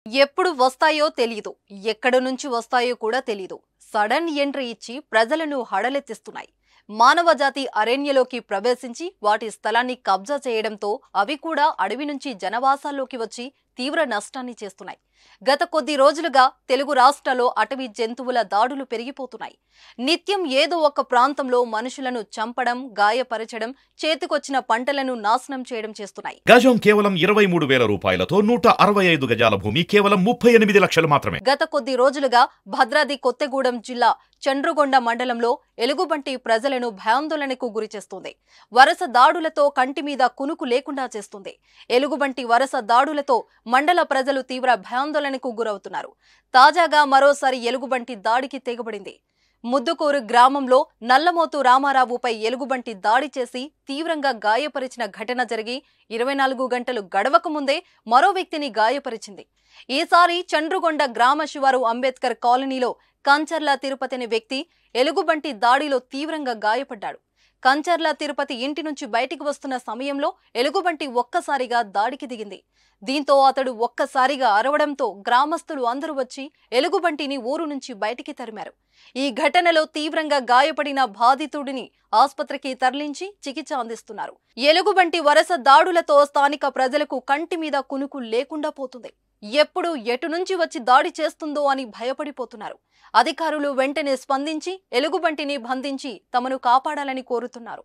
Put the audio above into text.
ఎప్పుడు వస్తాయో తెలీదు. ఎక్కడి నుంచి వస్తాయో కూడా తెలీదు. సడన్ ఎంట్రీ ఇచ్చి ప్రజలను హడలెత్తిస్తున్నాయి. మానవజాతి అరణ్యలోకి ప్రవేశించి వాటి స్థలాన్ని కబ్జా చేయడంతో అవి కూడా అడవి నుంచి జనవాసాల్లోకి వచ్చి తీవ్ర నష్టాన్ని చేస్తున్నాయి. గత కొద్ది రోజులుగా తెలుగు రాష్ట్రాల్లో అటవీ జంతువుల దాడులు పెరిగిపోతున్నాయి. నిత్యం ఏదో ఒక ప్రాంతంలో మనుషులను చంపడం, గాయపరచడం, చేతికొచ్చిన పంటలను నాశనం చేయడం చేస్తున్నాయి. గజం కేవలం 23,000 రూపాయలతో 165 గజాల భూమి కేవలం 38 లక్షలు మాత్రమే. గత కొద్ది రోజులుగా భద్రాద్రి కొత్తగూడెం జిల్లా చండ్రుగొండ మండలంలో ఎలుగుబంటి ప్రజలను భయాందోళనకు గురిచేస్తుంది. వరుస దాడులతో కంటి మీద కునుకు లేకుండా చేస్తుంది. ఎలుగుబంటి వరుస దాడులతో మండల ప్రజలు తీవ్ర భయాందోళనకు గురవుతున్నారు. తాజాగా మరోసారి ఎలుగుబంటి దాడికి తెగబడింది. ముద్దుకూరు గ్రామంలో నల్లమోతు రామారావుపై ఎలుగుబంటి దాడి చేసి తీవ్రంగా గాయపరిచిన ఘటన జరిగి 24 గంటలు గడవక ముందే మరో వ్యక్తిని గాయపరిచింది. ఈసారి చండ్రుగొండ గ్రామ శివారు అంబేద్కర్ కాలనీలో కంచర్ల తిరుపతి అనే వ్యక్తి ఎలుగుబంటి దాడిలో తీవ్రంగా గాయపడ్డాడు. కంచర్ల తిరుపతి ఇంటి నుంచి బయటికి వస్తున్న సమయంలో ఎలుగుబంటి ఒక్కసారిగా దాడికి దిగింది. దీంతో అతడు ఒక్కసారిగా అరవడంతో గ్రామస్తులు అందరూ వచ్చి ఎలుగుబంటిని ఊరు నుంచి బయటికి తరిమారు. ఈ ఘటనలో తీవ్రంగా గాయపడిన బాధితుడిని ఆసుపత్రికి తరలించి చికిత్స అందిస్తున్నారు. ఎలుగుబంటి వరుస దాడులతో స్థానిక ప్రజలకు కంటి మీద కునుకు లేకుండా పోతుంది. ఎప్పుడు ఎటు నుంచి వచ్చి దాడి చేస్తుందో అని భయపడిపోతున్నారు. అధికారులు వెంటనే స్పందించి ఎలుగుబంటిని బంధించి తమను కాపాడాలని కోరుతున్నారు.